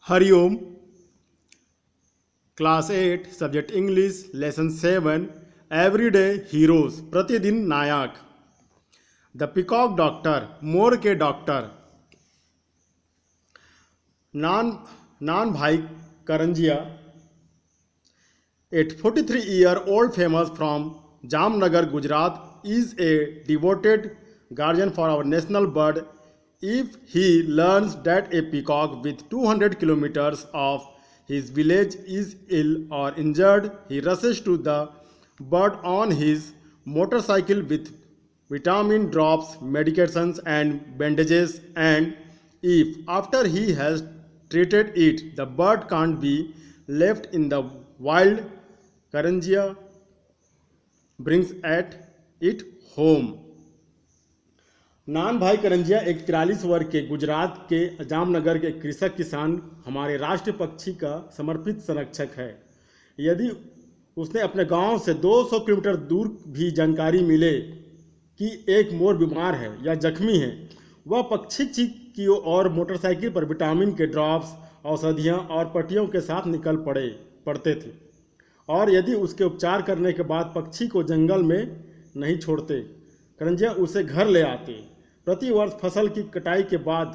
Hariom. Class 8 subject English lesson 7 everyday heroes प्रतिदिन नायक। The peacock doctor मोर के doctor. नान नान भाई Karanjia, a 43-year-old famous from Jamnagar, Gujarat, is a devoted guardian for our national bird. If he learns that a peacock with 200 kilometers of his village is ill or injured, he rushes to the bird on his motorcycle with vitamin drops, medications, and bandages. And if after he has treated it, the bird can't be left in the wild, Karanjia brings at it home. नान भाई करंजिया एक 43 वर्ष के गुजरात के जामनगर के कृषक किसान हमारे राष्ट्रीय पक्षी का समर्पित संरक्षक है। यदि उसने अपने गांव से 200 किलोमीटर दूर भी जानकारी मिले कि एक मोर बीमार है या जख्मी है, वह पक्षी की और मोटरसाइकिल पर विटामिन के ड्रॉप्स, औषधियाँ और पट्टियों के साथ निकल पड़ते थे। और यदि उसके उपचार करने के बाद पक्षी को जंगल में नहीं छोड़ते, करंजिया उसे घर ले आते। प्रति वर्ष फसल की कटाई के बाद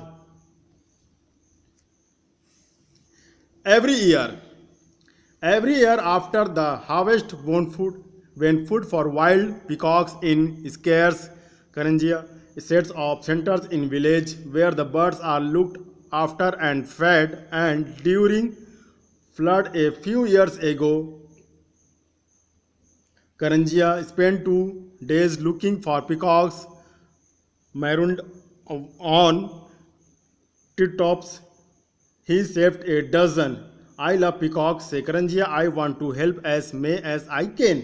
every year after the harvest when food for wild peacocks in scarce, Karanjia sets up centers in village where the birds are looked after and fed. And during flood a few years ago, Karanjia spent 2 days looking for peacocks marooned on treetops. He saved a dozen. I love peacocks, say Karanjia. I want to help as I can.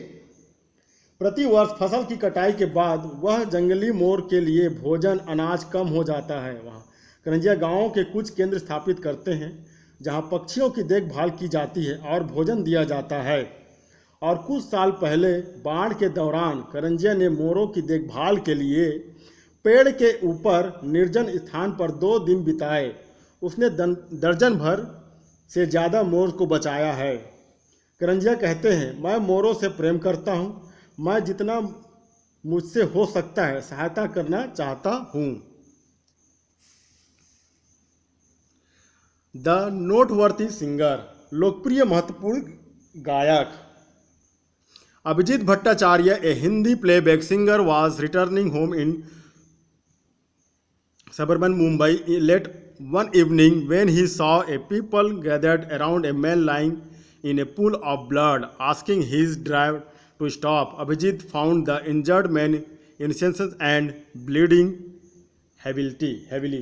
प्रति वर्ष फसल की कटाई के बाद वह जंगली मोर के लिए भोजन अनाज कम हो जाता है। वहाँ करंजिया गांवों के कुछ केंद्र स्थापित करते हैं जहाँ पक्षियों की देखभाल की जाती है और भोजन दिया जाता है। और कुछ साल पहले बाढ़ के दौरान करंजिया ने मोरों की देखभाल के लिए पेड़ के ऊपर निर्जन स्थान पर 2 दिन बिताए। उसने दर्जन भर से ज़्यादा मोर को बचाया है। करंजिया कहते हैं, मैं मोरों से प्रेम करता हूँ। मैं जितना मुझसे हो सकता है सहायता करना चाहता हूँ। द नोटवर्थी सिंगर, लोकप्रिय महत्वपूर्ण गायक। Abhijit Bhattacharya, a Hindi playback singer, was returning home in suburban Mumbai late one evening when he saw a people gathered around a man lying in a pool of blood, asking his driver to stop. Abhijit found the injured man unconscious and bleeding heavily.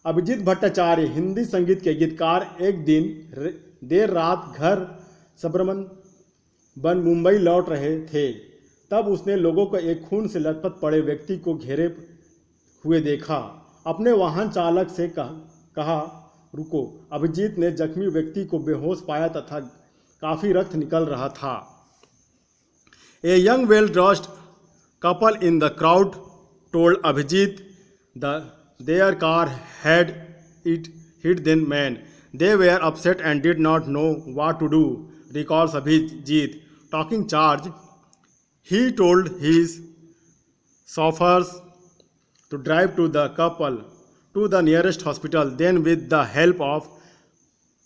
Abhijit Bhattacharya Hindi संगीत के गीतकार एक दिन देर रात घर सबरमन मुंबई लौट रहे थे। तब उसने लोगों को एक खून से लथपथ पड़े व्यक्ति को घेरे हुए देखा। अपने वाहन चालक से कहा रुको। अभिजीत ने जख्मी व्यक्ति को बेहोश पाया तथा काफ़ी रक्त निकल रहा था। A young well dressed couple in the crowd told Abhijit their car had hit the man. They were upset and did not know what to do, recalls Abhijit. Taking charge, he told his chauffeurs to drive to the couple to the nearest hospital. Then, with the help of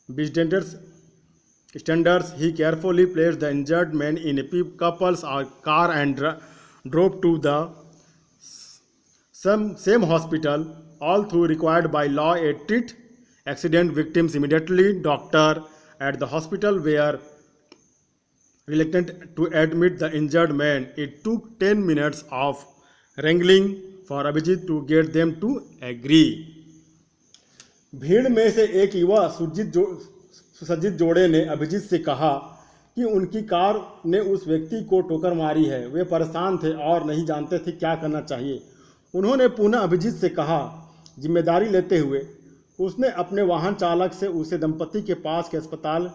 bystanders, he carefully placed the injured man in a couple's car and drove to the same hospital. Although required by law, a treat accident victims immediately. Doctor at the hospital were reluctant to admit the injured man. It took 10 minutes of wrangling for Abhijit to get them to agree. भीड़ में से एक युवा सुसज्जित जोड़े ने अभिजीत से कहा कि उनकी कार ने उस व्यक्ति को ठोकर मारी है। वे परेशान थे और नहीं जानते थे क्या करना चाहिए। उन्होंने पुनः अभिजीत से कहा, जिम्मेदारी लेते हुए उसने अपने वाहन चालक से उसे दंपति के पास के अस्पताल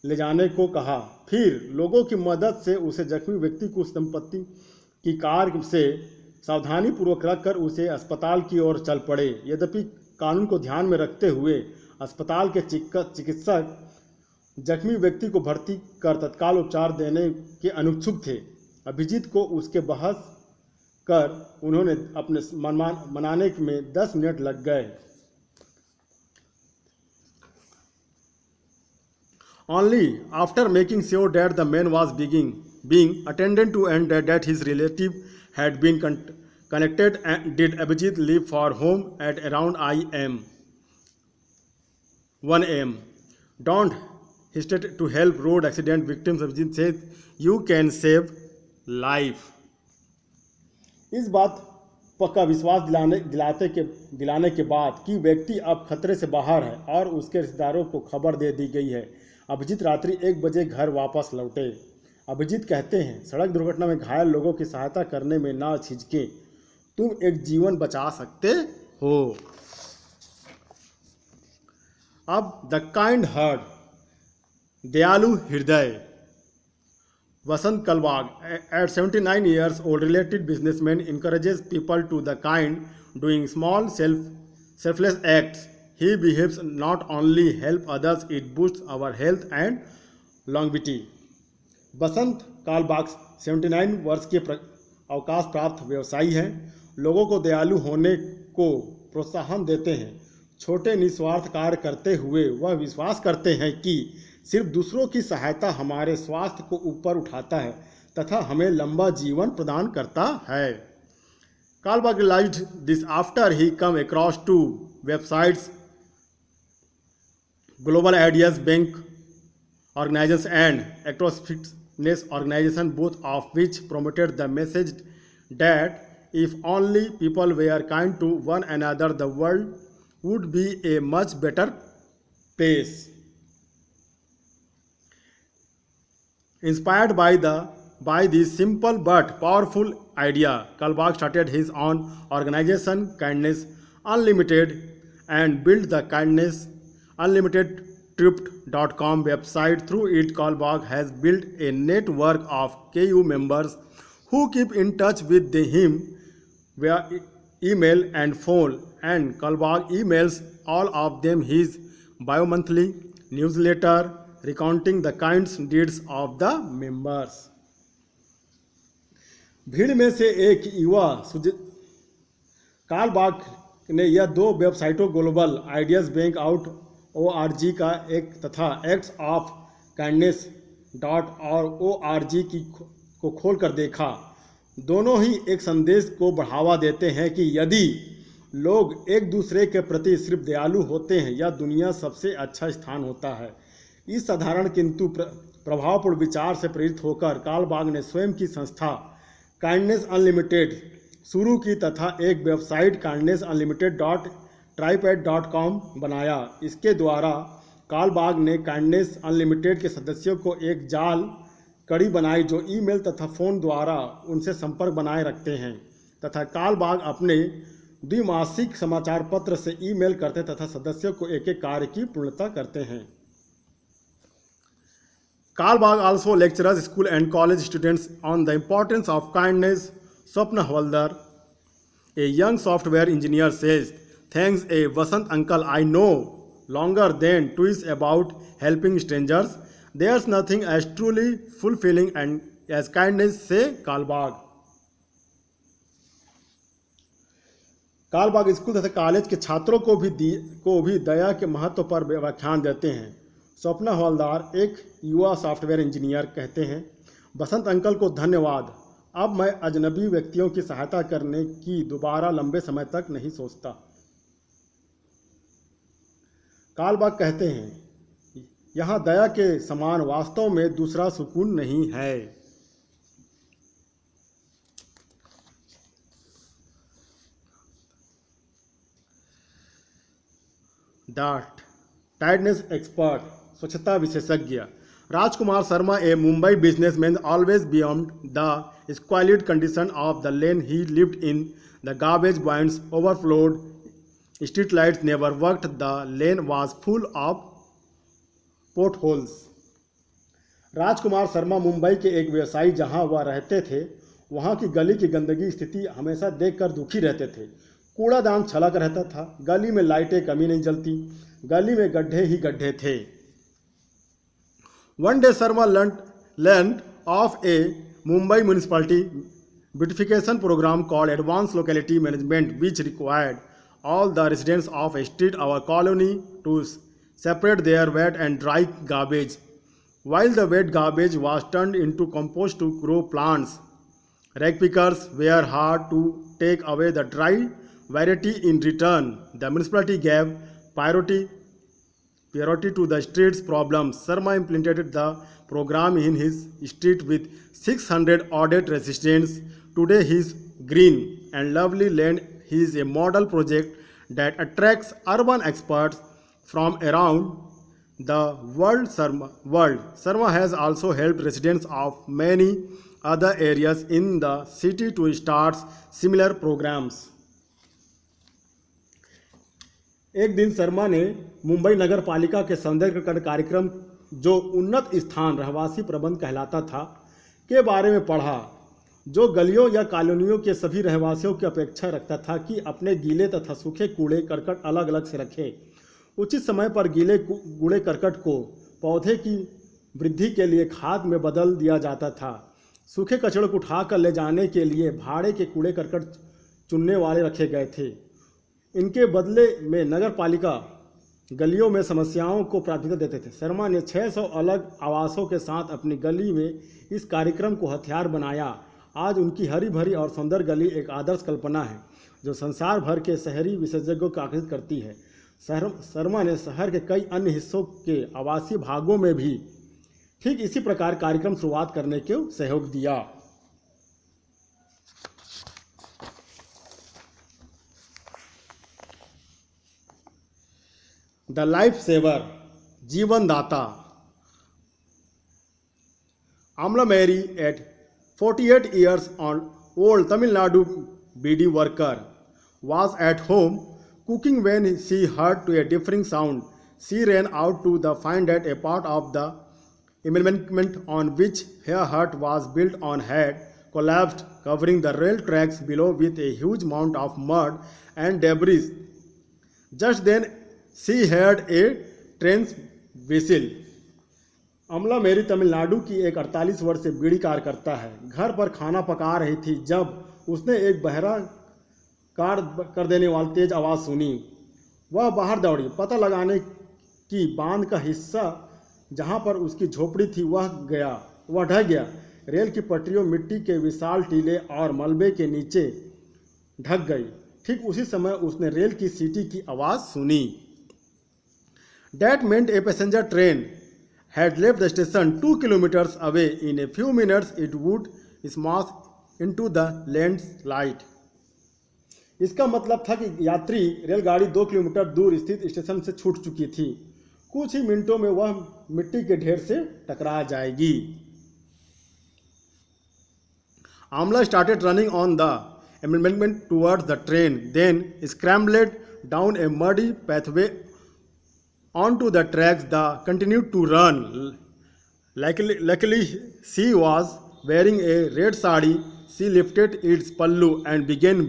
ले जाने को कहा। फिर लोगों की मदद से उसे जख्मी व्यक्ति को उस दंपति की कार से सावधानीपूर्वक रखकर उसे अस्पताल की ओर चल पड़े। यद्यपि कानून को ध्यान में रखते हुए अस्पताल के चिकित्सक जख्मी व्यक्ति को भर्ती कर तत्काल उपचार देने के अनुत्सुक थे। अभिजीत को उसके बहस कर उन्होंने अपने मनाने में 10 मिनट लग गए। Only after making sure that the man was being attended to and that his relative had been connected did Abhijit leave for home at around 1 a.m. Don't hesitate to help road accident victims, Abhijit said. You can save life. इस बात पक्का विश्वास दिलाने के बाद कि व्यक्ति अब खतरे से बाहर है और उसके रिश्तेदारों को खबर दे दी गई है, अभिजीत रात्रि 1 बजे घर वापस लौटे। अभिजीत कहते हैं, सड़क दुर्घटना में घायल लोगों की सहायता करने में ना झिझकें, तुम एक जीवन बचा सकते हो। अब द काइंड हार्ट, दयालु हृदय। वसंत Kalbag, at 79 years old, related businessman, encourages people to the kind, doing small selfless acts. He behaves not only help others, it boosts our health and longevity. बसंत कालबाग 79 वर्ष के अवकाश प्राप्त व्यवसायी हैं। लोगों को दयालु होने को प्रोत्साहन देते हैं। छोटे निस्वार्थ कार्य करते हुए वह विश्वास करते हैं कि सिर्फ दूसरों की सहायता हमारे स्वास्थ्य को ऊपर उठाता है तथा हमें लंबा जीवन प्रदान करता है। Kalbag realized this after he come across 2 websites, Global Ideas Bank Organization and Actors Fitness Organization, both of which promoted the message that if only people were kind to one another, the world would be a much better place. Inspired by this simple but powerful idea, Kalbag started his own organization, Kindness Unlimited, and built the Kindness Unlimited Trip.com website. Through it, Kalbag has built a network of KU members who keep in touch with him via email and phone, and Kalbag emails all of them his bi-monthly newsletter recounting the kind deeds of the members. भीड़ में से एक युवा कालबाग ने यह 2 वेबसाइटों global ideas bank out ORG का एक तथा एक्ट्स ऑफ काइंडनेस .org को खोल कर देखा। दोनों ही एक संदेश को बढ़ावा देते हैं कि यदि लोग एक दूसरे के प्रति सिर्फ दयालु होते हैं, यह दुनिया सबसे अच्छा स्थान होता है। इस साधारण किंतु प्रभावपूर्ण विचार से प्रेरित होकर कालबाग ने स्वयं की संस्था काइंडनेस अनलिमिटेड शुरू की तथा एक वेबसाइट काइंडनेस अनलिमिटेड .tripad.com बनाया। इसके द्वारा कालबाग ने काइंडनेस अनलिमिटेड के सदस्यों को एक जाल कड़ी बनाई जो ईमेल तथा फ़ोन द्वारा उनसे संपर्क बनाए रखते हैं तथा कालबाग अपने द्विमासिक समाचार पत्र से ईमेल करते तथा सदस्यों को एक एक कार्य की पूर्णता करते हैं। Kalbag also lectures school and college students on the importance of kindness. Swapna Hawaldar, a young software engineer, says, "Thanks a Vasant uncle, I know longer than twist about helping strangers. There's nothing as truly fulfilling and as kindness," say Kalbag. Kalbag school तथा college के छात्रों को भी दया के महत्व पर व्याख्यान देते हैं। स्वप्ना हवलदार, एक युवा सॉफ्टवेयर इंजीनियर, कहते हैं, बसंत अंकल को धन्यवाद। अब मैं अजनबी व्यक्तियों की सहायता करने की दोबारा लंबे समय तक नहीं सोचता। कालबाग कहते हैं, यहाँ दया के समान वास्तव में दूसरा सुकून नहीं है। टायर्डनेस एक्सपर्ट, स्वच्छता विशेषज्ञ। Rajkumar Sharma, a Mumbai businessman, always beyond the squalid condition of the lane he lived in, the garbage points overflowed, street lights never worked, the lane was full of potholes. Rajkumar Sharma Mumbai के एक व्यवसायी जहां वह रहते थे वहां की गली की गंदगी स्थिति हमेशा देखकर दुखी रहते थे। कूड़ादान छलक रहता था, गली में लाइटें कमी नहीं जलती, गली में गड्ढे ही गड्ढे थे। One day Sharma learned of a Mumbai municipality beautification program called Advanced Locality Management, which required all the residents of a street or colony to separate their wet and dry garbage. While the wet garbage was turned into compost to grow plants, rag pickers were hired to take away the dry variety. In return, the municipality gave priority to the street's problems. Sharma implemented the program in his street with 600 audit residents. Today his green and lovely land is a model project that attracts urban experts from around the world. Sharma has also helped residents of many other areas in the city to start similar programs. एक दिन शर्मा ने मुंबई नगर पालिका के सौंदर्यीकरण कार्यक्रम, जो उन्नत स्थान रहवासी प्रबंध कहलाता था, के बारे में पढ़ा, जो गलियों या कॉलोनियों के सभी रहवासियों की अपेक्षा रखता था कि अपने गीले तथा सूखे कूड़े करकट अलग अलग से रखें। उचित समय पर गीले कूड़े करकट को पौधे की वृद्धि के लिए खाद में बदल दिया जाता था। सूखे कचड़े को उठाकर ले जाने के लिए भाड़े के कूड़े करकट चुनने वाले रखे गए थे। इनके बदले में नगर पालिका गलियों में समस्याओं को प्राथमिकता देते थे। शर्मा ने 600 अलग आवासों के साथ अपनी गली में इस कार्यक्रम को हथियार बनाया। आज उनकी हरी भरी और सुंदर गली एक आदर्श कल्पना है जो संसार भर के शहरी विशेषज्ञों को आकर्षित करती है। शर्मा ने शहर के कई अन्य हिस्सों के आवासीय भागों में भी ठीक इसी प्रकार कार्यक्रम शुरुआत करने के सहयोग दिया। द लाइफ सेवर, जीवन दाता। Amla Mary, at 48 years old, Tamil Nadu BD worker, was at home cooking when she heard to a differing sound. She ran out to find that a part of the embankment on which her hut was built on had collapsed, covering the rail tracks below with a huge amount of mud and debris. Just then she heard a train's whistle. अमला मेरी तमिलनाडु की एक 48 वर्ष से बीड़ी कार्यकर्ता है। घर पर खाना पका रही थी जब उसने एक बहरा कार कर देने वाली तेज आवाज़ सुनी। वह बाहर दौड़ी, पता लगाने की बांध का हिस्सा जहां पर उसकी झोपड़ी थी वह ढह गया। रेल की पटरियों मिट्टी के विशाल टीले और मलबे के नीचे ढक गई। ठीक उसी समय उसने रेल की सीटी की आवाज़ सुनी। That meant a passenger train had left the station 2 kilometers away. In a few minutes it would smash into the landslide. इसका मतलब था कि यात्री रेलगाड़ी 2 किलोमीटर दूर स्थित स्टेशन से छूट चुकी थी। कुछ ही मिनटों में वह मिट्टी के ढेर से टकरा जाएगी। Amla started running on the embankment towards the train, then scrambled down a muddy pathway onto the tracks that continued to run. Luckily, she was wearing a red sari. She lifted its pallu and began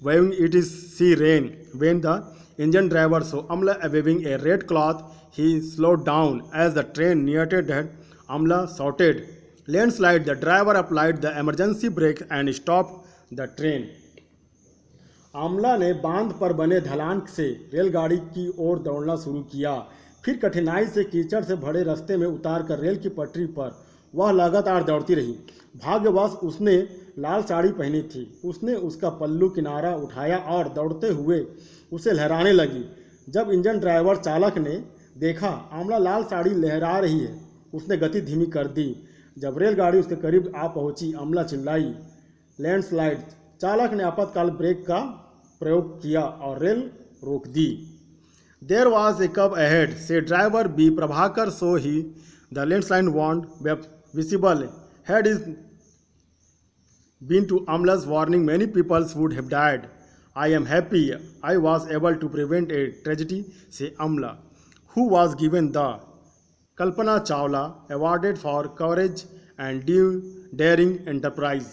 waving it as she ran. When the engine driver saw Amla waving a red cloth, he slowed down. As the train neared her, Amla shouted, "Landslide!" The driver applied the emergency brake and stopped the train. Amla ने बांध पर बने ढलान से रेलगाड़ी की ओर दौड़ना शुरू किया। फिर कठिनाई से कीचड़ से भरे रास्ते में उतारकर रेल की पटरी पर वह लगातार दौड़ती रही। भाग्यवश उसने लाल साड़ी पहनी थी। उसने उसका पल्लू किनारा उठाया और दौड़ते हुए उसे लहराने लगी। जब इंजन ड्राइवर चालक ने देखा आमला लाल साड़ी लहरा रही है, उसने गति धीमी कर दी। जब रेलगाड़ी उसके करीब आ पहुंची, आमला चिल्लाई, "लैंडस्लाइड!" चालक ने आपातकाल ब्रेक का प्रयोग किया और रेल रोक दी। There was a curve ahead, said driver B. Prabhakar, so the landslide won't visible. Had it been to Amla's warning, many people would have died. I am happy I was able to prevent a tragedy, said Amla, who was given the Kalpana Chawla awarded for courage and daring enterprise.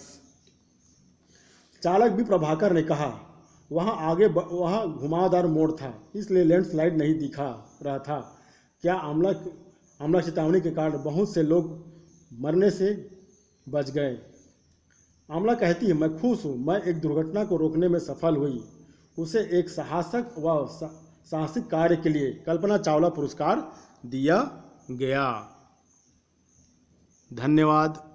चालक भी प्रभाकर ने कहा, वहाँ घुमावदार मोड़ था, इसलिए landslide नहीं दिखा रहा था। क्या आमला चेतावनी के कारण बहुत से लोग मरने से बच गए? आमला कहती है, मैं खुश हूँ, मैं एक दुर्घटना को रोकने में सफल हुई। उसे एक साहसिक कार्य के लिए कल्पना चावला पुरस्कार दिया गया। धन्यवाद।